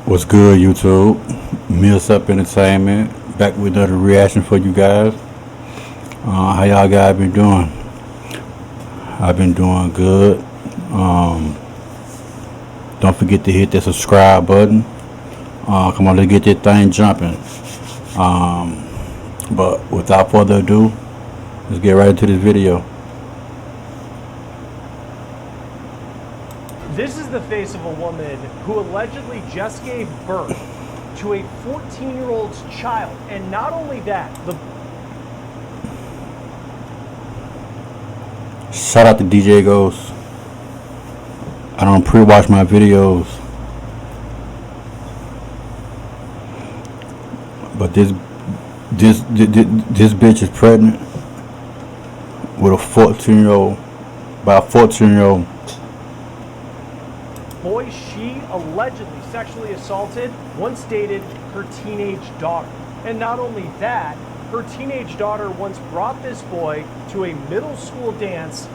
What's good, YouTube? Meals Up Entertainment. Back with another reaction for you guys. How y'all guys been doing? I've been doing good. Um, don't forget to hit that subscribe button. Come on, let's get this thing jumping. Um, but without further ado, let's get right into this video. This is the face of a woman who allegedly just gave birth to a 14-year-old's child. And not only that, Shout out to DJ Ghost. I don't pre-watch my videos, but this bitch is pregnant with a 14-year-old, by a 14-year-old. boy she allegedly sexually assaulted once dated her teenage daughter. And not only that, her teenage daughter once brought this boy to a middle school dance,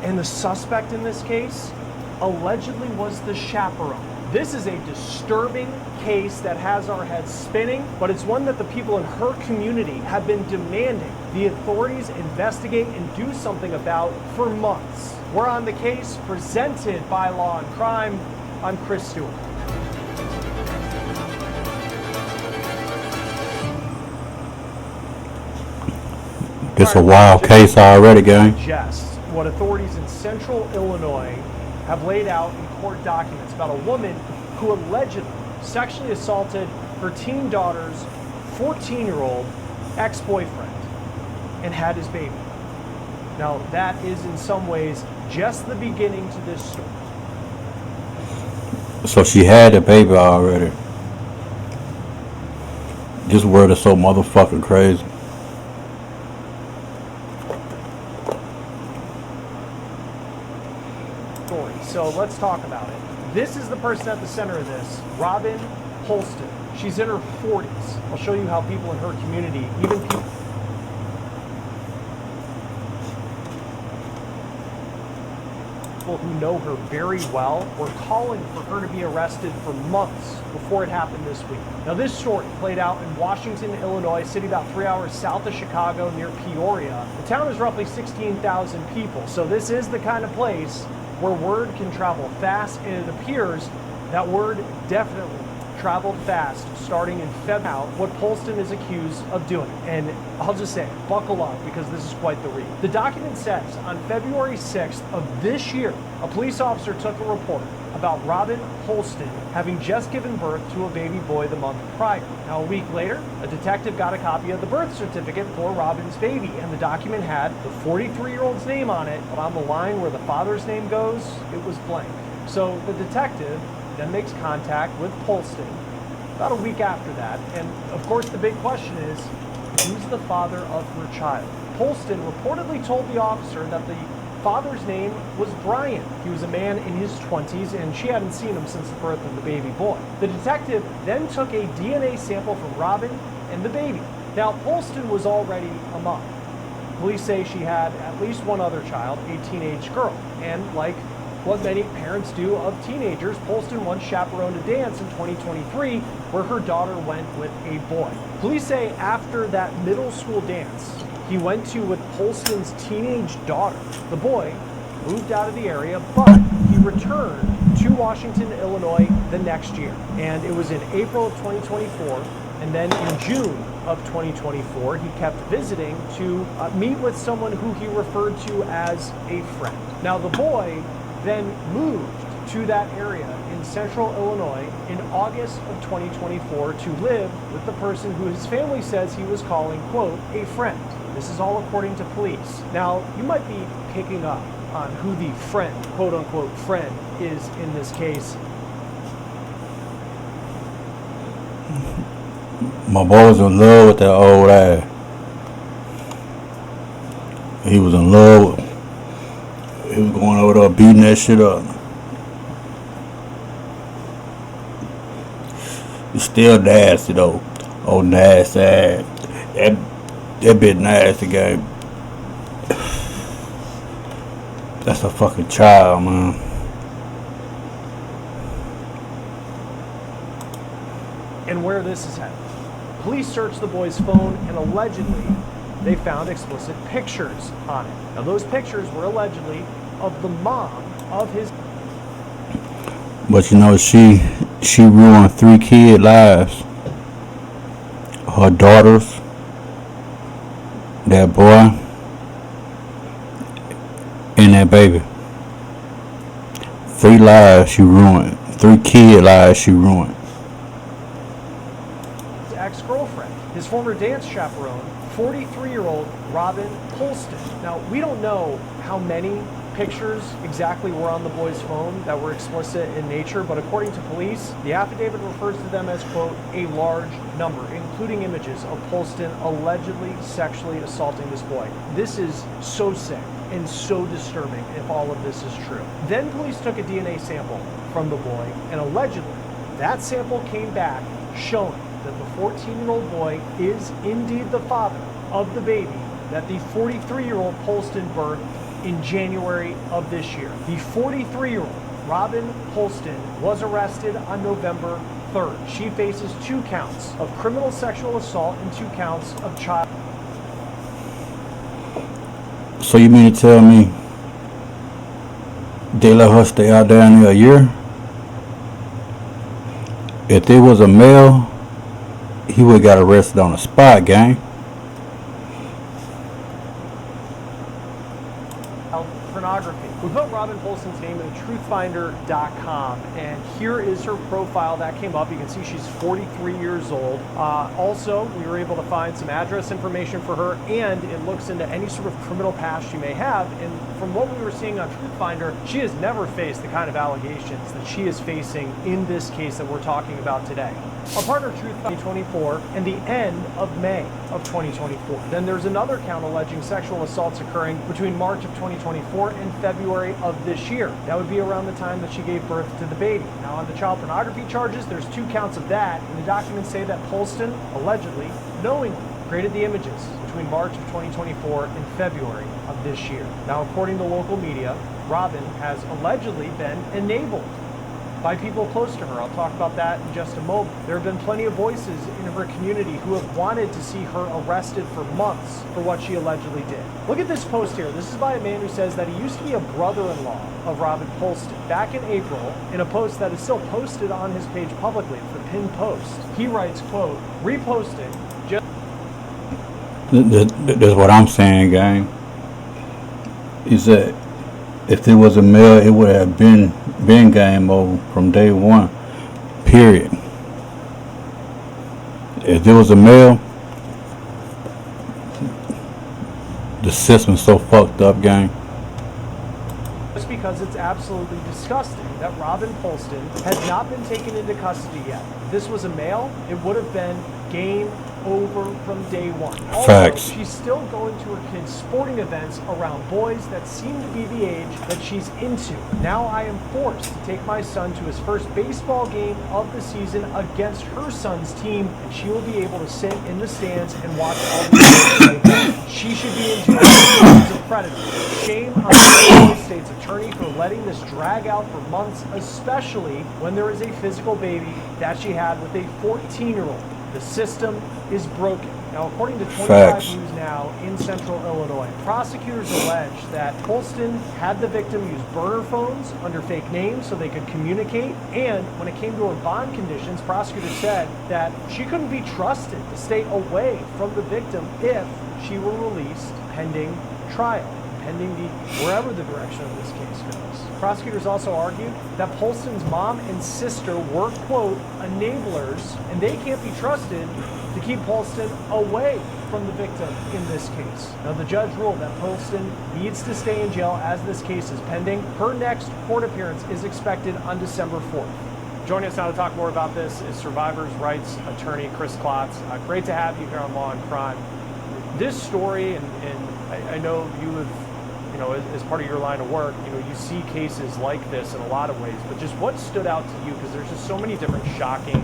and the suspect in this case allegedly was the chaperone. This is a disturbing case that has our heads spinning, but it's one that the people in her community have been demanding the authorities investigate and do something about for months. We're on the case presented by Law and Crime. I'm Chris Stewart. It's a wild case already, gang. Just what authorities in central Illinois have laid out in court documents about a woman who allegedly sexually assaulted her teen daughter's 14-year-old ex-boyfriend and had his baby. Now, that is in some ways just the beginning to this story. So she had a baby already. This world is so motherfucking crazy. So let's talk about it. This is the person at the center of this, Robin Holston. She's in her 40s. I'll show you how people in her community, even people who know her very well, were calling for her to be arrested for months before it happened this week. Now, this story played out in Washington, Illinois, a city about 3 hours south of Chicago near Peoria. The town is roughly 16,000 people, so this is the kind of place where word can travel fast, and it appears that word definitely traveled fast starting in February, what Polston is accused of doing. And I'll just say, buckle up, because this is quite the read. The document says on February 6th of this year, a police officer took a report about Robin Holston having just given birth to a baby boy the month prior. Now, a week later, a detective got a copy of the birth certificate for Robin's baby, and the document had the 43-year-old's name on it, but on the line where the father's name goes, it was blank. So the detective then makes contact with Polston about a week after that, and of course the big question is, who's the father of her child? Polston reportedly told the officer that the father's name was Brian. He was a man in his 20s, and she hadn't seen him since the birth of the baby boy. The detective then took a DNA sample from Robin and the baby. Now, Polston was already a mom. Police say she had at least one other child, a teenage girl, and like what many parents do of teenagers, Polston once chaperoned a dance in 2023 where her daughter went with a boy. Police say after that middle school dance he went to with Polston's teenage daughter, the boy moved out of the area, but he returned to Washington, Illinois the next year. And it was in April of 2024, and then in June of 2024, he kept visiting to meet with someone who he referred to as a friend. Now, the boy then moved to that area in central Illinois in August of 2024 to live with the person who his family says he was calling, quote, a friend. This is all according to police. Now, you might be picking up on who the friend, quote unquote, friend is in this case. My boy was in love with that old ass. He was in love with. He was going over there beating that shit up. It's still nasty though. Oh, nasty ass. That bit nasty, game. That's a fucking child, man. and where this is headed. Police searched the boy's phone, and allegedly they found explicit pictures on it. Now, those pictures were allegedly of the mom of his. But you know, she ruined 3 kid lives. Her daughters, that boy, and that baby. 3 lives she ruined. 3 kid lives she ruined. His ex-girlfriend, his former dance chaperone, 43-year-old Robin Polston. Now, we don't know how many pictures exactly were on the boy's phone that were explicit in nature, but according to police, the affidavit refers to them as, quote, a large number, including images of Polston allegedly sexually assaulting this boy. This is so sick and so disturbing if all of this is true. Then police took a DNA sample from the boy, and allegedly that sample came back showing that the 14-year-old boy is indeed the father of the baby that the 43-year-old Polston birthed in January of this year. The 43-year-old Robin Polston was arrested on November 3rd. She faces 2 counts of criminal sexual assault and 2 counts of child. So you mean to tell me they let her stay out down there a year? If there was a male, he would have got arrested on the spot, gang. Pornography. We put Robin Polston's name in truthfinder.com, and here is her profile that came up. You can see she's 43 years old. Also, we were able to find some address information for her, and it looks into any sort of criminal past she may have. And from what we were seeing on Truthfinder, she has never faced the kind of allegations that she is facing in this case that we're talking about today. A partner Truth 2024 and the end of May of 2024. Then there's another count alleging sexual assaults occurring between March of 2024 and February of this year. That would be around the time that she gave birth to the baby. Now, on the child pornography charges, there's 2 counts of that, and the documents say that Polston allegedly, knowingly, created the images between March of 2024 and February of this year. Now, according to local media, Robin has allegedly been enabled by people close to her. I'll talk about that in just a moment. There have been plenty of voices in her community who have wanted to see her arrested for months for what she allegedly did. Look at this post here. This is by a man who says that he used to be a brother-in-law of Robin Polston. Back in April, in a post that is still posted on his page publicly, it's the pinned post, he writes, quote, reposting just... That's what I'm saying, gang. Is that if there was a male, it would have been game over from day one. Period. If there was a male, the system's so fucked up, gang. Just because it's absolutely disgusting that Robin Polston has not been taken into custody yet. If this was a male, it would have been game over from day one. Also, Facts. she's still going to her kids' sporting events around boys that seem to be the age that she's into. Now I am forced to take my son to his first baseball game of the season against her son's team, and she will be able to sit in the stands and watch all the games. She should be in jail. She's a predator. Shame on the Illinois State's attorney for letting this drag out for months, especially when there is a physical baby that she had with a 14-year-old. The system is broken. Now, according to 25 Facts. News Now in Central Illinois, prosecutors allege that Polston had the victim use burner phones under fake names so they could communicate. And when it came to her bond conditions, prosecutors said that she couldn't be trusted to stay away from the victim if she were released pending trial, pending wherever the direction of this case goes. Prosecutors also argued that Polston's mom and sister were, quote, enablers, and they can't be trusted to keep Polston away from the victim in this case. Now, the judge ruled that Polston needs to stay in jail as this case is pending. Her next court appearance is expected on December 4th. Joining us now to talk more about this is survivors' rights attorney Chris Klotz. Great to have you here on Law and Crime. This story, and I know you have, as part of your line of work, you see cases like this in a lot of ways, but just what stood out to you? Because there's just so many different shocking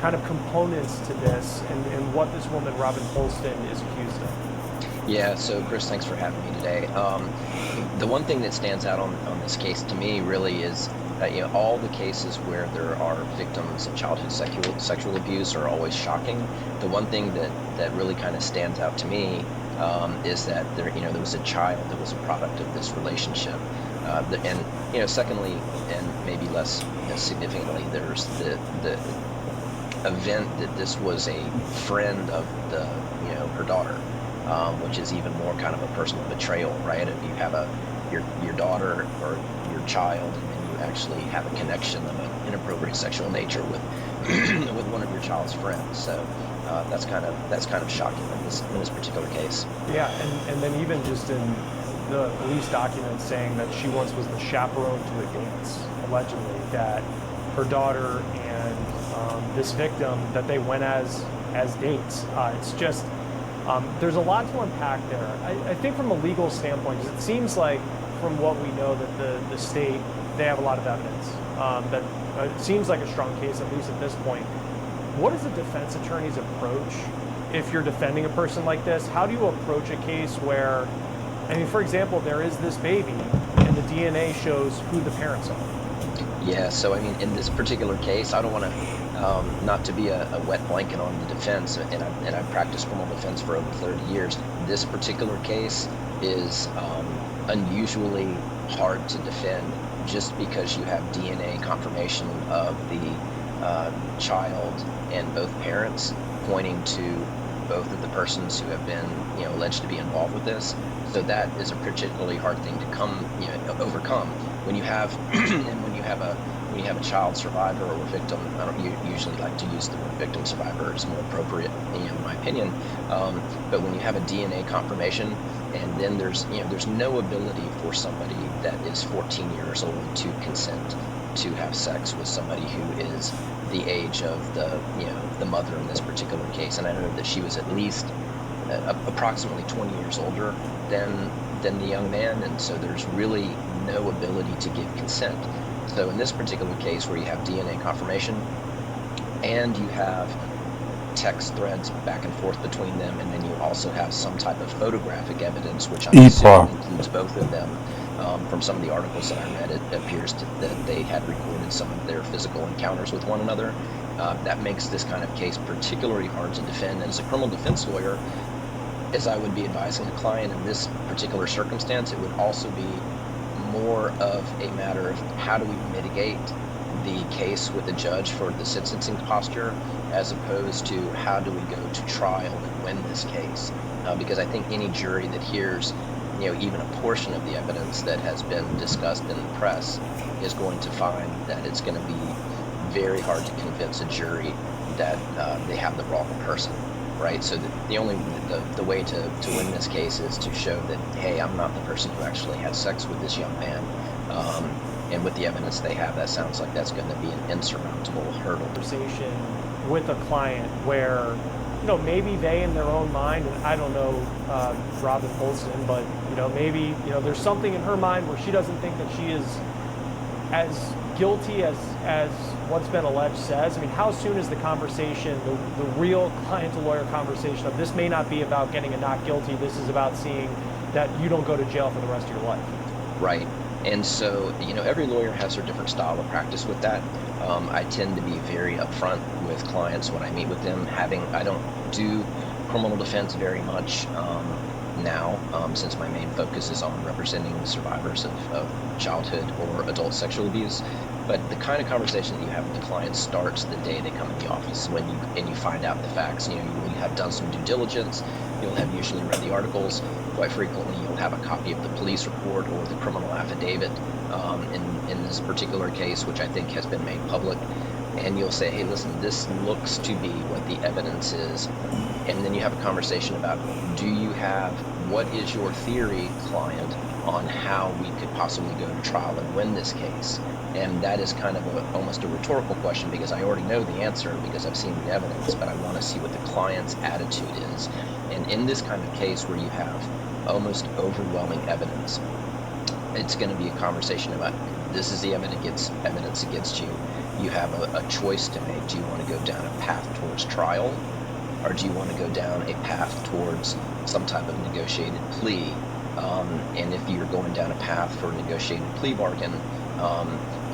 kind of components to this and what this woman, Robin Polston, is accused of. Yeah, so Chris, thanks for having me today. The one thing that stands out on this case to me really is all the cases where there are victims of childhood sexual abuse are always shocking. The one thing that really kind of stands out to me is that there was a child that was a product of this relationship. And secondly, and maybe less significantly, there's the event that this was a friend of her daughter, which is even more kind of a personal betrayal, right? If you have your daughter or your child, and then you actually have a connection of an inappropriate sexual nature with with one of your child's friends. So that's kind of shocking in this particular case. Yeah, and then even just in the police documents saying that she once was the chaperone to a dance, allegedly, that her daughter and this victim, that they went as dates. It's just, there's a lot to unpack there. I think from a legal standpoint, 'cause it seems like from what we know that the state, they have a lot of evidence. That it seems like a strong case, at least at this point. What is a defense attorney's approach if you're defending a person like this? How do you approach a case where, I mean, for example, there is this baby and the DNA shows who the parents are? Yeah, so I mean, in this particular case, I don't want to, not to be a wet blanket on the defense, and I've practiced criminal defense for over 30 years. This particular case is unusually hard to defend just because you have DNA confirmation of the child and both parents pointing to both of the persons who have been, alleged to be involved with this. So that is a particularly hard thing to overcome when you have and when you have a child survivor or victim. I don't usually like to use the word victim survivor; it's more appropriate, in my opinion. But when you have a DNA confirmation, and then there's no ability for somebody that is 14 years old to consent to have sex with somebody who is the age of the mother in this particular case, and I know that she was at least approximately 20 years older than the young man, and so there's really no ability to give consent. So in this particular case, where you have DNA confirmation and you have text threads back and forth between them, and then you also have some type of photographic evidence, which I'm assuming includes both of them. From some of the articles that I read, it appears that they had recorded some of their physical encounters with one another. That makes this kind of case particularly hard to defend. And as a criminal defense lawyer, as I would be advising a client in this particular circumstance, it would also be more of a matter of how do we mitigate the case with the judge for the sentencing posture, as opposed to how do we go to trial and win this case. Because I think any jury that hears even a portion of the evidence that has been discussed in the press is going to find that it's going to be very hard to convince a jury that they have the wrong person, right? So the way to win this case is to show that, hey, I'm not the person who actually had sex with this young man. And with the evidence they have, that sounds like that's going to be an insurmountable hurdle. Conversation with a client where, maybe they in their own mind, and I don't know Robin Olson, but maybe there's something in her mind where she doesn't think that she is as guilty as what's been alleged says. I mean, how soon is the conversation, the real client to lawyer conversation of this may not be about getting a not guilty, this is about seeing that you don't go to jail for the rest of your life? Right. And so, every lawyer has their different style of practice with that. I tend to be very upfront with clients when I meet with them. I don't do criminal defense very much now, since my main focus is on representing survivors of childhood or adult sexual abuse. But the kind of conversation that you have with the client starts the day they come in the office, when you find out the facts. You have done some due diligence. You'll have usually read the articles. Quite frequently, you'll have a copy of the police report or the criminal affidavit in this particular case, which I think has been made public. And you'll say, hey, listen, this looks to be what the evidence is. And then you have a conversation about, what is your theory, client, on how we could possibly go to trial and win this case? And that is kind of almost a rhetorical question, because I already know the answer because I've seen the evidence, but I want to see what the client's attitude is. And in this kind of case where you have almost overwhelming evidence, it's going to be a conversation about, this is the evidence against you. You have a choice to make. Do you want to go down a path towards trial, or do you want to go down a path towards some type of negotiated plea? And if you're going down a path for a negotiated plea bargain,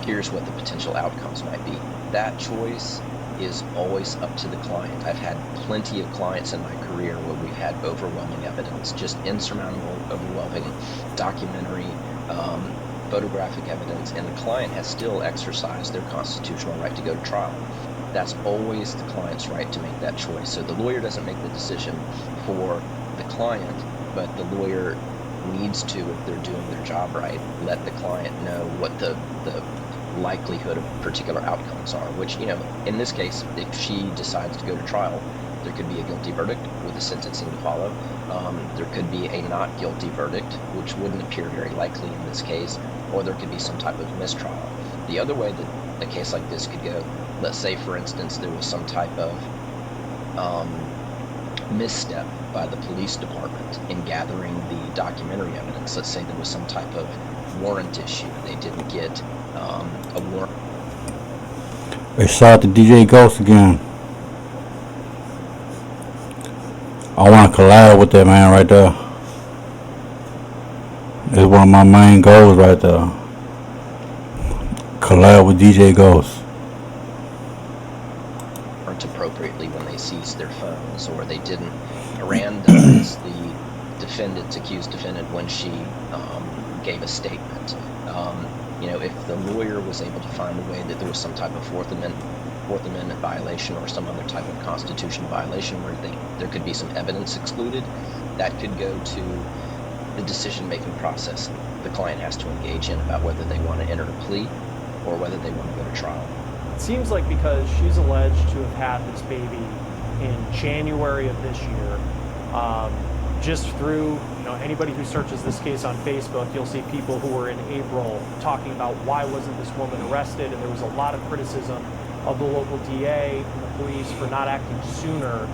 here's what the potential outcomes might be. That choice is always up to the client. I've had plenty of clients in my career where we've had overwhelming evidence, just insurmountable, overwhelming documentary, photographic evidence, and the client has still exercised their constitutional right to go to trial. That's always the client's right to make that choice. So the lawyer doesn't make the decision for the client, but the lawyer needs to, if they're doing their job right, let the client know what the likelihood of particular outcomes are, which, in this case, if she decides to go to trial, there could be a guilty verdict with a sentencing to follow. There could be a not guilty verdict, which wouldn't appear very likely in this case, or there could be some type of mistrial. The other way that a case like this could go, let's say, for instance, there was some type of misstep by the police department in gathering the documentary evidence. Let's say there was some type of warrant issue. They didn't get a warrant. They shot the DJ Ghost again. I want to collab with that man right there. It's one of my main goals right there. Collab with DJ Ghost. Appropriately when they seized their phones, or they didn't. Miranda is the accused defendant, when she gave a statement. If the lawyer was able to find a way that there was some type of Fourth Amendment violation or some other type of constitutional violation where there could be some evidence excluded, that could go to the decision-making process the client has to engage in about whether they want to enter a plea or whether they want to go to trial. It seems like because she's alleged to have had this baby in January of this year, just through anybody who searches this case on Facebook, you'll see people who were in April talking about why wasn't this woman arrested, and there was a lot of criticism of the local DA and the police for not acting sooner,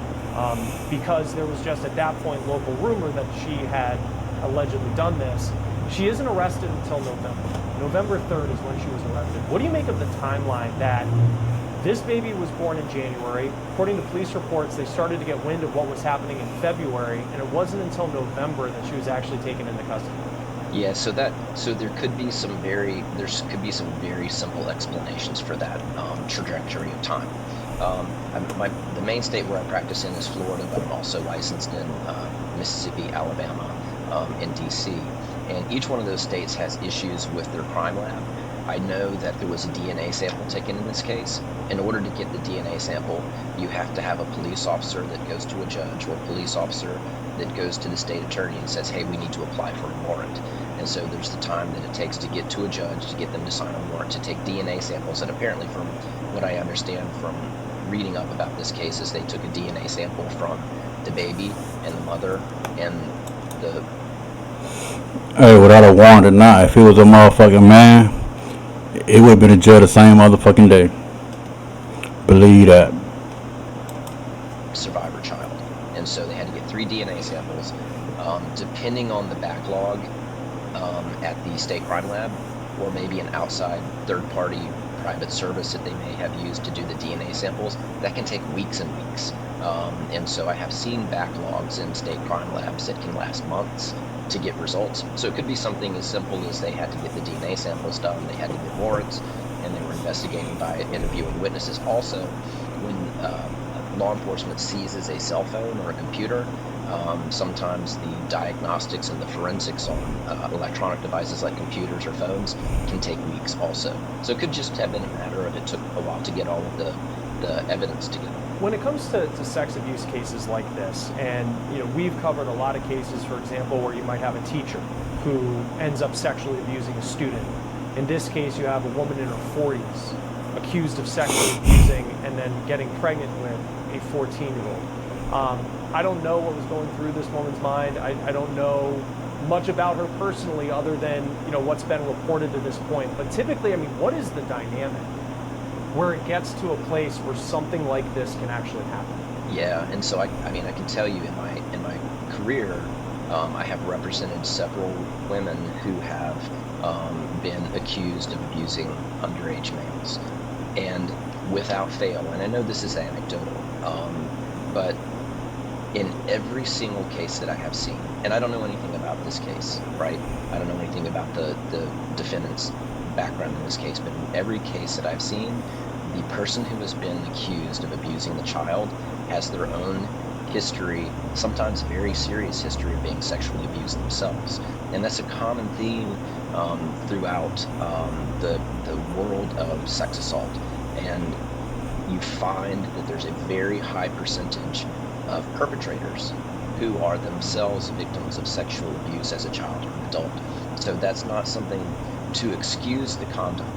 because there was just at that point local rumor that she had allegedly done this. She isn't arrested until November. November 3rd is when she was arrested. What do you make of the timeline that this baby was born in January? According to police reports, they started to get wind of what was happening in February, and it wasn't until November that she was actually taken into custody. Yeah, so there could be some very simple explanations for that trajectory of time. The main state where I practice in is Florida, but I'm also licensed in Mississippi, Alabama, and DC. And each one of those states has issues with their crime lab. I know that there was a DNA sample taken in this case. In order to get the DNA sample, you have to have a police officer that goes to a judge, or a police officer that goes to the state attorney and says, hey, we need to apply for a warrant. And so there's the time that it takes to get to a judge, to get them to sign a warrant, to take DNA samples. And apparently, from what I understand from reading up about this case, is they took a DNA sample from the baby and the mother and the... Hey, without a warrant or not, if it was a motherfucking man, it would have been in jail the same motherfucking day. Believe that. Survivor child. And so they had to get 3 DNA samples. Depending on the backlog at the state crime lab, or maybe an outside third-party private service that they may have used to do the DNA samples, that can take weeks and weeks. And so I have seen backlogs in state crime labs that can last months to get results. So it could be something as simple as they had to get the DNA samples done, they had to get warrants, and they were investigating by interviewing witnesses. Also, when law enforcement seizes a cell phone or a computer, sometimes the diagnostics and the forensics on electronic devices like computers or phones can take weeks also. So it could just have been a matter of it took a while to get all of the evidence together. When it comes to sex abuse cases like this, and we've covered a lot of cases, for example, where you might have a teacher who ends up sexually abusing a student. In this case, you have a woman in her 40s accused of sexually abusing and then getting pregnant with a 14-year-old. I don't know what was going through this woman's mind. I don't know much about her personally other than what's been reported to this point. But typically, what is the dynamic where it gets to a place where something like this can actually happen? Yeah, and so I can tell you in my career, I have represented several women who have been accused of abusing underage males, and without fail. And I know this is anecdotal, but in every single case that I have seen, and I don't know anything about this case, right? I don't know anything about the defendant's background in this case, but in every case that I've seen, the person who has been accused of abusing the child has their own history, sometimes very serious history of being sexually abused themselves. And that's a common theme throughout the world of sex assault. And you find that there's a very high percentage of perpetrators who are themselves victims of sexual abuse as a child or an adult. So that's not something to excuse the conduct,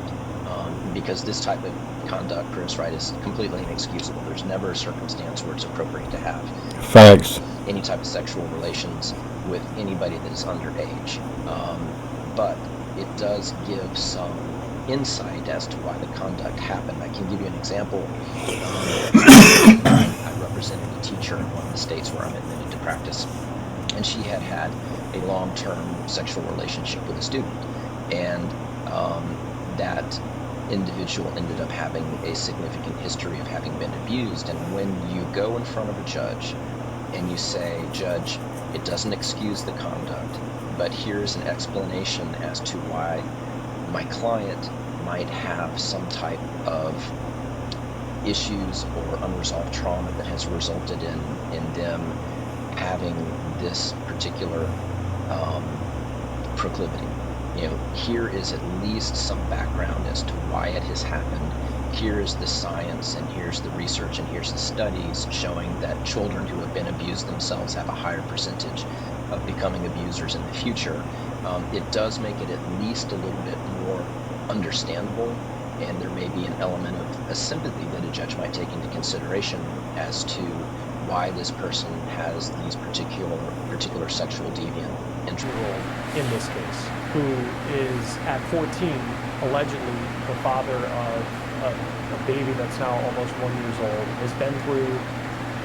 because this type of conduct, Chris, right, is completely inexcusable. There's never a circumstance where it's appropriate to have Facts. any type of sexual relations with anybody that is underage. But it does give some insight as to why the conduct happened. I can give you an example. I represented a teacher in one of the states where I'm admitted to practice, and she had had a long-term sexual relationship with a student, and that individual ended up having a significant history of having been abused. And when you go in front of a judge and you say, "Judge, it doesn't excuse the conduct, but here's an explanation as to why my client might have some type of issues or unresolved trauma that has resulted in them having this particular proclivity. Here is at least some background as to why it has happened. Here's the science, and here's the research, and here's the studies showing that children who have been abused themselves have a higher percentage of becoming abusers in the future." It does make it at least a little bit more understandable, and there may be an element of a sympathy that a judge might take into consideration as to why this person has these particular sexual deviant interests. In this case, who is at 14, allegedly the father of a baby that's now almost 1 year old, has been through,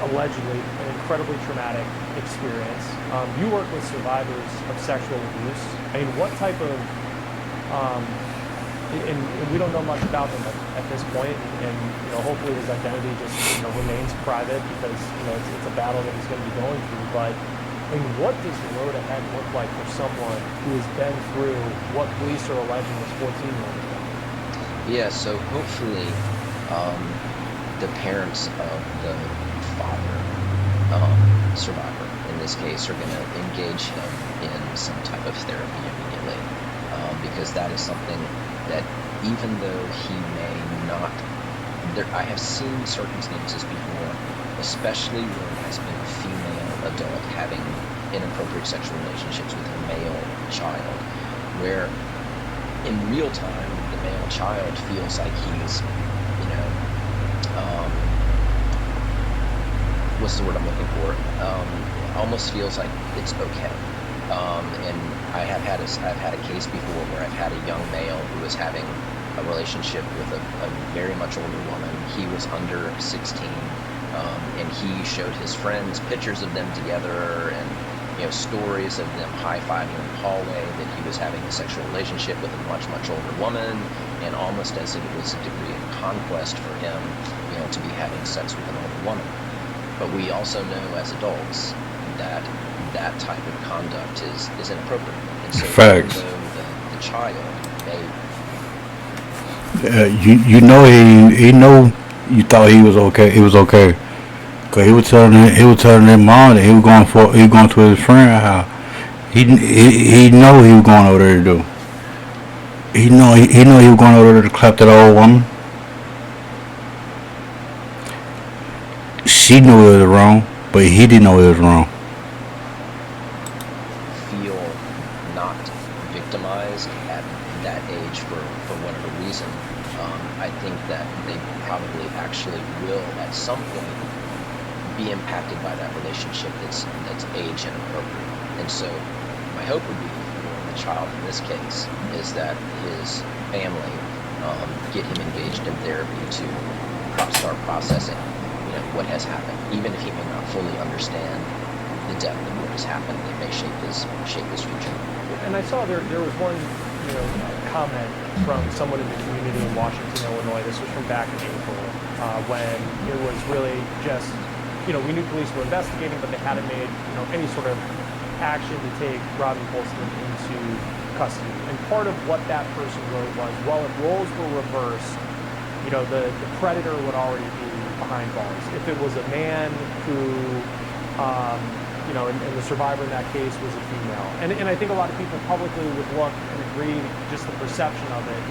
allegedly, an incredibly traumatic experience. You work with survivors of sexual abuse. I mean, what type of, and we don't know much about him at this point, and hopefully his identity just remains private, because it's a battle that he's going to be going through. But I mean, what does the road ahead look like for someone who has been through what police are alleging this 14-year-old? Yeah, so hopefully the parents of the father survivor, in this case, are going to engage him in some type of therapy immediately, because that is something that, even though he may not, I have seen circumstances before, especially where it has been a female adult having inappropriate sexual relationships with a male child, where in real time the male child feels like he's, what's the word I'm looking for? Almost feels like it's okay. And I've had a case before where I've had a young male who was having a relationship with a very much older woman. He was under 16, and he showed his friends pictures of them together, and stories of them high-fiving in the hallway, that he was having a sexual relationship with a much older woman, and almost as if it was a degree of conquest for him, to be having sex with an older woman. But we also know as adults that that type of conduct is inappropriate. And so Facts. even though the child may... He know you thought he was okay. It was okay. Cause he was telling their mom that he was going to his friend's house. He know he was going over there to do. He know he was going over there to clap that old woman. She knew it was wrong, but he didn't know it was wrong. Feel not victimized at that age for whatever reason. I think that they probably actually will at some point be impacted by that relationship that's age inappropriate. And so my hope would be for the child in this case is that his family get him engaged in therapy to start processing what has happened. Even if he may not fully understand the depth of what has happened, it may shape his future. And I saw there was one comment from someone in the community in Washington, Illinois. This was from back in April, when it was really just, we knew police were investigating, but they hadn't made any sort of action to take Robin Colston into custody. And part of what that person wrote was, well, if roles were reversed, the predator would already be behind bars. If it was a man who, and the survivor in that case was a female. And I think a lot of people publicly would look and agree, just the perception of it.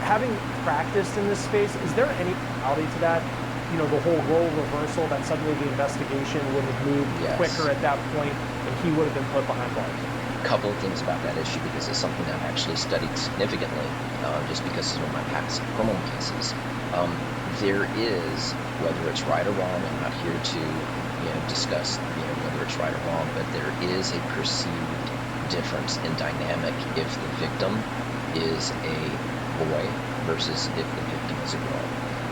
Having practiced in this space, is there any reality to that? The whole role reversal, that suddenly the investigation would have moved quicker at that point and he would have been put behind bars? A couple of things about that issue, because it's something that I've actually studied significantly, just because of my past criminal cases. There is, whether it's right or wrong, I'm not here to discuss whether it's right or wrong, but there is a perceived difference in dynamic if the victim is a boy versus if the victim is a girl.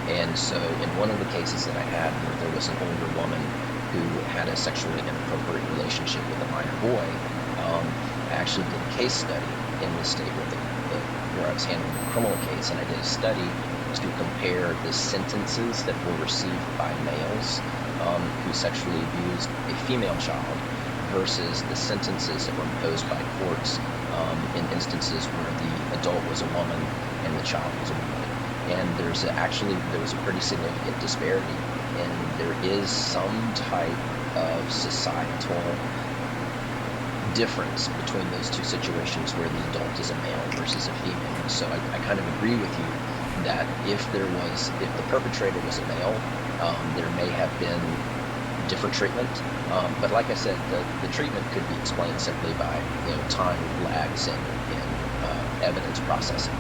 And so in one of the cases that I had, where there was an older woman who had a sexually inappropriate relationship with a minor boy, I actually did a case study in the state where I was handling the criminal case, and I did a study to compare the sentences that were received by males who sexually abused a female child versus the sentences that were imposed by courts in instances where the adult was a woman and the child was a woman. And there was a pretty significant disparity, and there is some type of societal difference between those two situations where the adult is a male versus a female. So I kind of agree with you that if the perpetrator was a male, there may have been different treatment. But like I said, the treatment could be explained simply by time lags in evidence processing.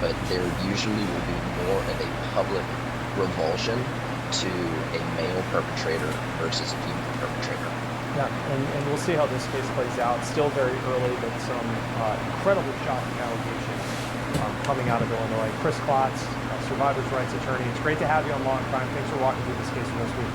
But there usually will be more of a public revulsion to a male perpetrator versus a female perpetrator. Yeah, and we'll see how this case plays out. Still very early, but some incredibly shocking allegations coming out of Illinois. Chris Klotz, survivors' rights attorney. It's great to have you on Law and Crime. Thanks for walking through this case with us. We appreciate it.